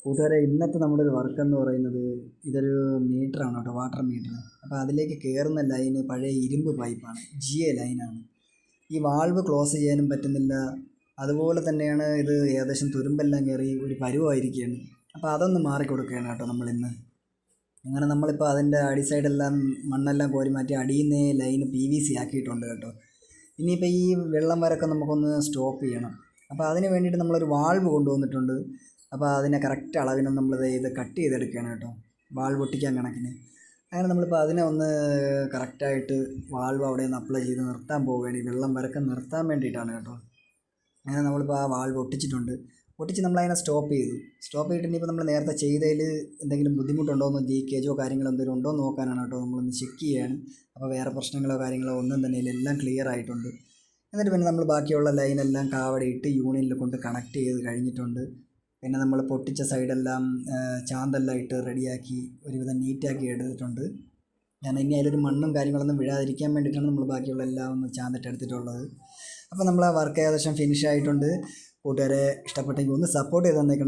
കൂട്ടുകാരെ, ഇന്നത്തെ നമ്മുടെ ഒരു വർക്ക് എന്ന് പറയുന്നത് ഇതൊരു മീറ്ററാണ് കേട്ടോ, വാട്ടർ മീറ്റർ. അപ്പോൾ അതിലേക്ക് കയറുന്ന ലൈന് പഴയ ഇരുമ്പ് പൈപ്പാണ്, GA ലൈനാണ്. ഈ വാൾവ് ക്ലോസ് ചെയ്യാനും പറ്റുന്നില്ല. അതുപോലെ തന്നെയാണ് ഇത് ഏകദേശം തുരുമ്പെല്ലാം കയറി ഒരു പരുവായിരിക്കുകയാണ്. അപ്പോൾ അതൊന്ന് മാറിക്കൊടുക്കുകയാണ് കേട്ടോ നമ്മളിന്ന്. അങ്ങനെ നമ്മളിപ്പോൾ അതിൻ്റെ അടി സൈഡെല്ലാം മണ്ണെല്ലാം കോരി മാറ്റി അടിയിൽ നിന്ന് ലൈന് PVC ആക്കിയിട്ടുണ്ട് കേട്ടോ. ഇനിയിപ്പോൾ ഈ വെള്ളം വരൊക്കെ നമുക്കൊന്ന് സ്റ്റോപ്പ് ചെയ്യണം. അപ്പോൾ അതിന് വേണ്ടിയിട്ട് നമ്മളൊരു വാൾവ് കൊണ്ടുവന്നിട്ടുണ്ട്. അപ്പോൾ അതിനെ കറക്റ്റ് അളവിന് നമ്മളിത് കട്ട് ചെയ്തെടുക്കുകയാണ് കേട്ടോ, വാൾവ് ഒട്ടിക്കാൻ കണക്കിന്. അങ്ങനെ നമ്മളിപ്പോൾ അതിനെ ഒന്ന് കറക്റ്റായിട്ട് വാൾവ് അവിടെ നിന്ന് അപ്ലൈ ചെയ്ത് നിർത്താൻ പോവുകയാണ്. ഈ വെള്ളം വരക്കം നിർത്താൻ വേണ്ടിയിട്ടാണ് കേട്ടോ. അങ്ങനെ നമ്മളിപ്പോൾ ആ വാൾവ് ഒട്ടിച്ച് നമ്മളതിനെ സ്റ്റോപ്പ് ചെയ്തിട്ട് ഇനിയിപ്പോൾ നമ്മൾ നേരത്തെ ചെയ്തതിൽ എന്തെങ്കിലും ബുദ്ധിമുട്ടുണ്ടോയെന്നോ ലീക്കേജോ കാര്യങ്ങളോ എന്തെങ്കിലും ഉണ്ടോ എന്ന് നോക്കാനാണ് കേട്ടോ നമ്മളൊന്ന് ചെക്ക് ചെയ്യുകയാണ്. അപ്പോൾ വേറെ പ്രശ്നങ്ങളോ കാര്യങ്ങളോ ഒന്നും തന്നെ ഇല്ല, എല്ലാം ക്ലിയർ ആയിട്ടുണ്ട്. എന്നിട്ട് പിന്നെ നമ്മൾ ബാക്കിയുള്ള ലൈനെല്ലാം കാവടിയിട്ട് യൂണിയനിൽ കൊണ്ട് കണക്ട് ചെയ്ത് കഴിഞ്ഞിട്ടുണ്ട്. പിന്നെ നമ്മൾ പൊട്ടിച്ച സൈഡെല്ലാം ചാന്തെല്ലാം ഇട്ട് റെഡിയാക്കി ഒരുവിധം നീറ്റാക്കി എടുത്തിട്ടുണ്ട്. ഞാൻ ഇനി അതിലൊരു മണ്ണും കാര്യങ്ങളൊന്നും വീഴാതിരിക്കാൻ വേണ്ടിയിട്ടാണ് നമ്മൾ ബാക്കിയുള്ള എല്ലാം ഒന്ന് ചാന്തിട്ട് എടുത്തിട്ടുള്ളത്. അപ്പോൾ നമ്മൾ ആ വർക്ക് ഏകദേശം ഫിനിഷ് ആയിട്ടുണ്ട്. കൂട്ടുകാരെ, ഇഷ്ടപ്പെട്ടെങ്കിൽ ഒന്ന് സപ്പോർട്ട് ചെയ്ത് തന്നേക്കണം.